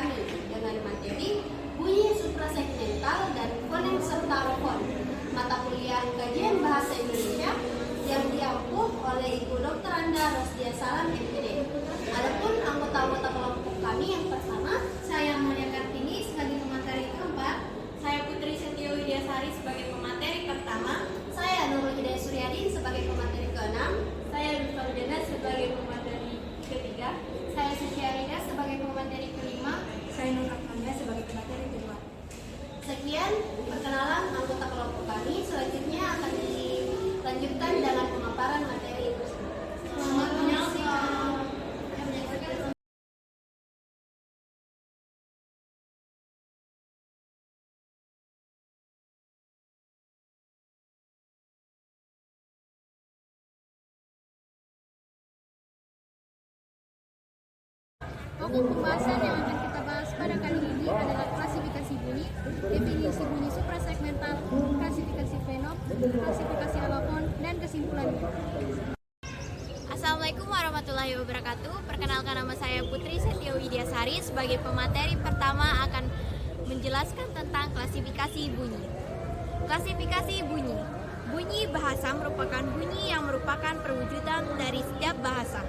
kami dengan materi bunyi suprasegmental dan fonem serta alofon, mata kuliah kajian bahasa Indonesia yang diampuh oleh Ibu Dr. Anda Rosdia Salam MPD. Adapun anggota-anggota kelompok kami yang pertama, saya Maria Kartini sebagai pemateri keempat, Saya Putri Setio Widyasari sebagai pemateri pertama. saya Nurul Hidayah Suryadin sebagai pemateri keenam, Saya Lutfi Jana sebagai pemateri ketiga. saya Susyarina sebagai pemateri kelima. Saya Nur Akmania sebagai pemateri kedua. Sekian perkenalan anggota kelompok kami. Selanjutnya akan dilanjutkan dengan pemaparan materi. Selamat menyaksikan. Pokok pembahasan yang akan kita bahas pada kali ini adalah klasifikasi bunyi, definisi bunyi suprasegmental, klasifikasi fenom, klasifikasi alofon, dan kesimpulannya. Assalamualaikum warahmatullahi wabarakatuh. Perkenalkan, nama saya Putri Setio Widyasari sebagai pemateri pertama akan menjelaskan tentang klasifikasi bunyi. Klasifikasi bunyi. Bunyi bahasa merupakan bunyi yang merupakan perwujudan dari setiap bahasa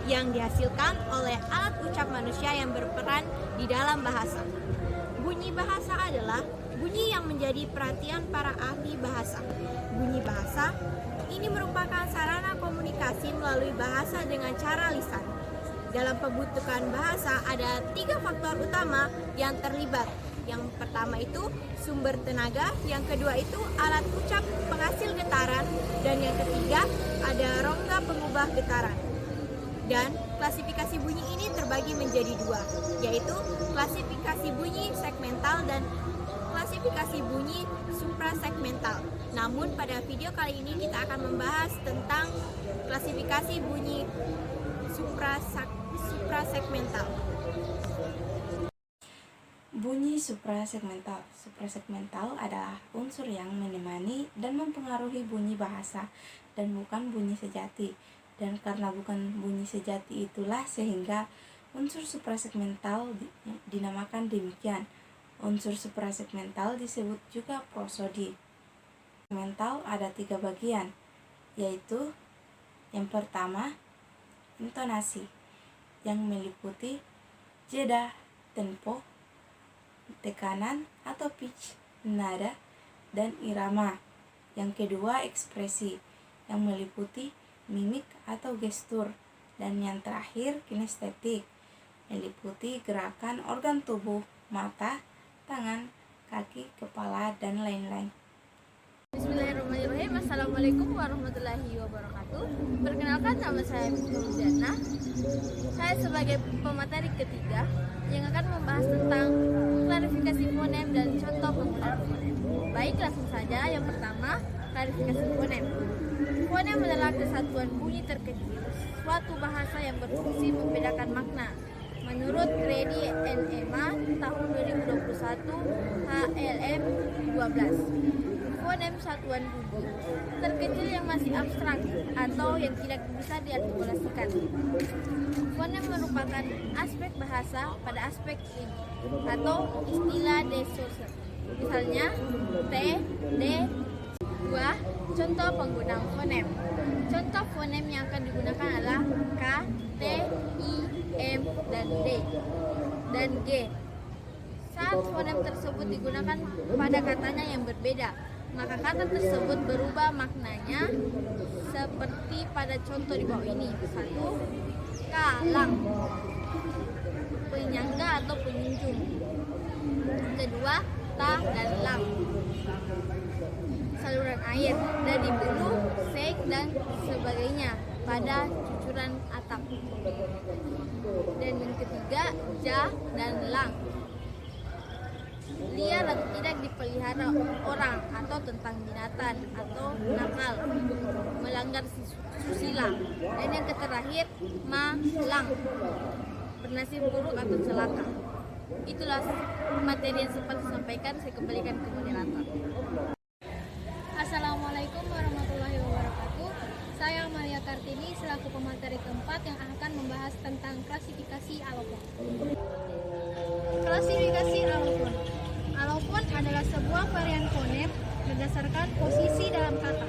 yang dihasilkan oleh alat ucap manusia yang berperan di dalam bahasa. Bunyi bahasa adalah bunyi yang menjadi perhatian para ahli bahasa. Bunyi bahasa ini merupakan sarana komunikasi melalui bahasa dengan cara lisan. Dalam pembentukan bahasa ada 3 faktor utama yang terlibat. Yang pertama itu sumber tenaga, yang kedua itu alat ucap penghasil getaran, dan yang ketiga ada rongga pengubah getaran. Dan klasifikasi bunyi ini terbagi menjadi 2, yaitu klasifikasi bunyi segmental dan klasifikasi bunyi suprasegmental. Namun pada video kali ini kita akan membahas tentang klasifikasi bunyi suprasegmental. Bunyi suprasegmental. Suprasegmental adalah unsur yang menemani dan mempengaruhi bunyi bahasa dan bukan bunyi sejati. Dan karena bukan bunyi sejati itulah sehingga unsur suprasegmental dinamakan demikian. Unsur suprasegmental disebut juga prosodi. Segmental ada 3 bagian, yaitu yang pertama, intonasi, yang meliputi jeda, tempo, tekanan atau pitch, nada, dan irama. Yang kedua, ekspresi, yang meliputi mimik atau gestur, dan yang terakhir kinestetik, meliputi gerakan organ tubuh, mata, tangan, kaki, kepala, dan lain-lain. Bismillahirrahmanirrahim. Assalamualaikum warahmatullahi wabarakatuh. Perkenalkan, nama saya Lutfi Jana. Saya sebagai pemateri ketiga yang akan membahas tentang klarifikasi fonem dan contoh penggunaan fonem. Baik, langsung saja. Yang pertama, klarifikasi fonem. Fonem adalah kesatuan bunyi terkecil suatu bahasa yang berfungsi membedakan makna. Menurut Grady and Emma tahun 2021 HLM 12, fonem satuan bunyi terkecil yang masih abstrak atau yang tidak bisa diartikulasikan. Fonem merupakan aspek bahasa pada aspek ini atau istilah desaucer. Misalnya T, D, 2. Contoh penggunaan fonem. Contoh fonem yang akan digunakan adalah K, T, I, M, dan D, dan G. Saat fonem tersebut digunakan pada katanya yang berbeda, maka kata tersebut berubah maknanya seperti pada contoh di bawah ini. 1. Kalang, penyangga atau pengunjung. Kedua, ta dan lang, saluran air, dari bulu, sek, dan sebagainya pada cucuran atap. Dan yang ketiga, ja dan lang, liar atau tidak dipelihara orang atau tentang binatang atau nakal, melanggar susila. Dan yang terakhir, malang, bernasib buruk atau celaka. Itulah materi yang sempat disampaikan. Saya kembalikan ke moderator. Assalamualaikum warahmatullahi wabarakatuh. Saya Maria Kartini selaku pemateri keempat yang akan membahas tentang klasifikasi alofon. Klasifikasi alofon. Alofon adalah sebuah varian fonem berdasarkan posisi dalam kata.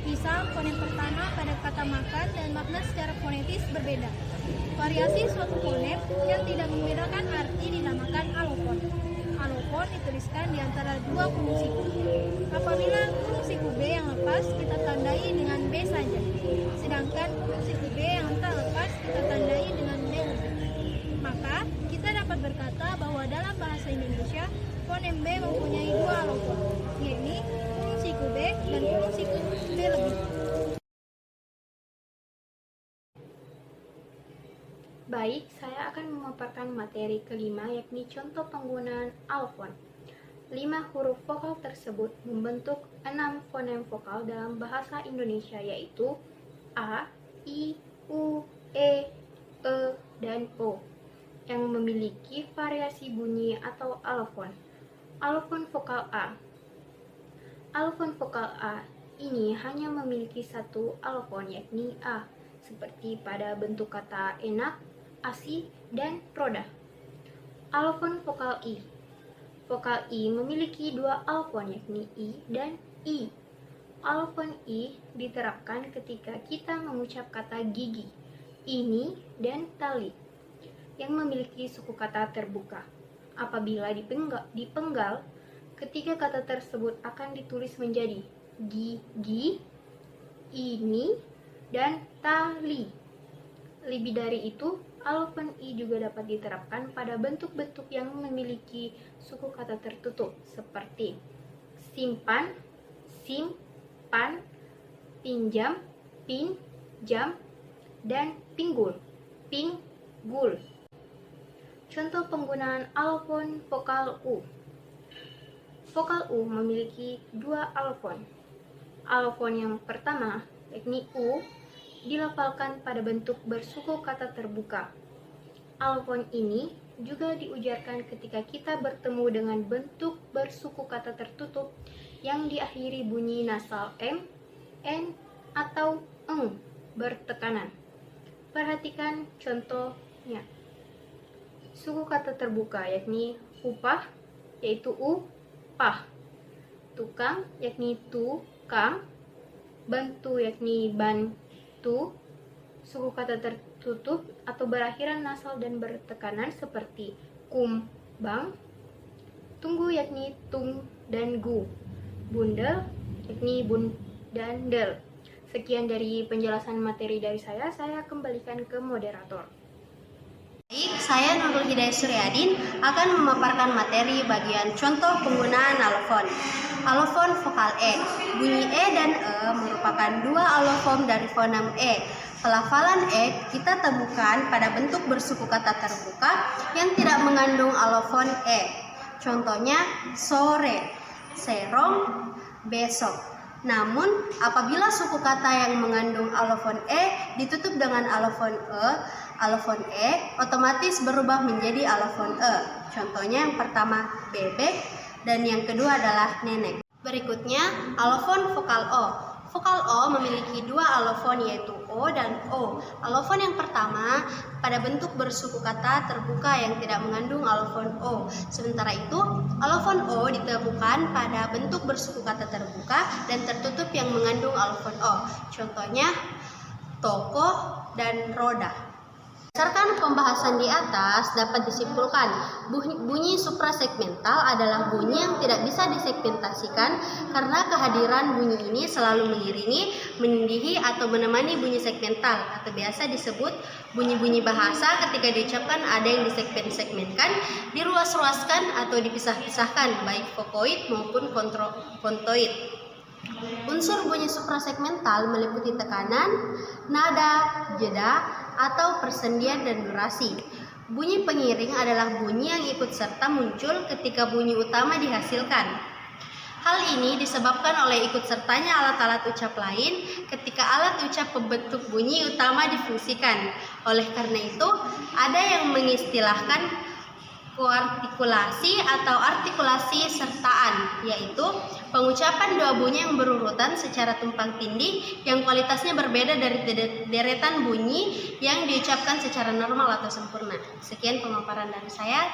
Misal, fonem pertama pada kata makan dan makna secara fonetis berbeda. Variasi suatu fonem yang tidak membedakan arti dinamakan alofon. Alofon dituliskan di antara dua kurung siku. Apabila kurung siku B yang lepas, kita tandai dengan B saja. Sedangkan kurung siku B yang tak lepas, kita tandai dengan B lebih. Maka, kita dapat berkata bahwa dalam bahasa Indonesia, fonem B mempunyai dua alofon, yakni kurung siku B dan kurung siku B lebih. Baik, saya akan memaparkan materi kelima, yakni contoh penggunaan alofon. 5 huruf vokal tersebut membentuk 6 fonem vokal dalam bahasa Indonesia, yaitu A, I, U, E, dan O, yang memiliki variasi bunyi atau alofon. Alofon vokal A. Alofon vokal A ini hanya memiliki satu alofon, yakni A, seperti pada bentuk kata enak, asi, dan roda. Alofon vokal I. Vokal I memiliki dua alofon, yakni I dan I. Alofon I diterapkan ketika kita mengucap kata gigi, ini, dan tali, yang memiliki suku kata terbuka. Apabila dipenggal, ketiga kata tersebut akan ditulis menjadi gigi, ini, dan tali. Lebih dari itu, alofon I juga dapat diterapkan pada bentuk-bentuk yang memiliki suku kata tertutup seperti simpan, simpan, pinjam, pinjam, dan pinggul, pinggul. Contoh penggunaan alofon vokal U. Vokal U memiliki dua alofon. Alofon yang pertama, yakni U, dilafalkan pada bentuk bersuku kata terbuka. Alofon ini juga diujarkan ketika kita bertemu dengan bentuk bersuku kata tertutup yang diakhiri bunyi nasal M, N, atau eng bertekanan. Perhatikan contohnya. Suku kata terbuka yakni upah, yaitu U, pah. Tukang yakni tukang. Bantu yakni ban, suku kata tertutup atau berakhiran nasal dan bertekanan seperti kumbang, tunggu yakni tung dan gu, bundel yakni bun dan del. Sekian dari penjelasan materi dari saya kembalikan ke moderator. Baik, saya Nurul Hidayah Suryadin akan memaparkan materi bagian contoh penggunaan alofon. Alofon vokal E. Bunyi E dan E merupakan dua alofon dari fonem E. Pelafalan E kita temukan pada bentuk bersuku kata terbuka yang tidak mengandung alofon E. Contohnya sore, serong, besok. Namun, apabila suku kata yang mengandung alofon E ditutup dengan alofon E otomatis berubah menjadi alofon E. Contohnya yang pertama bebek dan yang kedua adalah nenek. Berikutnya, alofon vokal O. Vokal O memiliki dua alofon, yaitu O dan O. Alofon yang pertama pada bentuk bersuku kata terbuka yang tidak mengandung alofon O. Sementara itu, alofon O ditemukan pada bentuk bersuku kata terbuka dan tertutup yang mengandung alofon O. Contohnya, toko dan roda. Berdasarkan pembahasan di atas, dapat disimpulkan bunyi suprasegmental adalah bunyi yang tidak bisa disegmentasikan karena kehadiran bunyi ini selalu mengiringi, menindih atau menemani bunyi segmental atau biasa disebut bunyi-bunyi bahasa. Ketika diucapkan ada yang disegmen-segmenkan, diruas-ruaskan atau dipisah-pisahkan baik vokoid maupun kontoid. Unsur bunyi suprasegmental meliputi tekanan, nada, jeda, atau persendian dan durasi. Bunyi pengiring adalah bunyi yang ikut serta muncul ketika bunyi utama dihasilkan. Hal ini disebabkan oleh ikut sertanya alat-alat ucap lain ketika alat ucap pembentuk bunyi utama difungsikan. Oleh karena itu, ada yang mengistilahkan koartikulasi atau artikulasi sertaan, yaitu pengucapan dua bunyi yang berurutan secara tumpang tindih yang kualitasnya berbeda dari deretan bunyi yang diucapkan secara normal atau sempurna. Sekian pemaparan dari saya.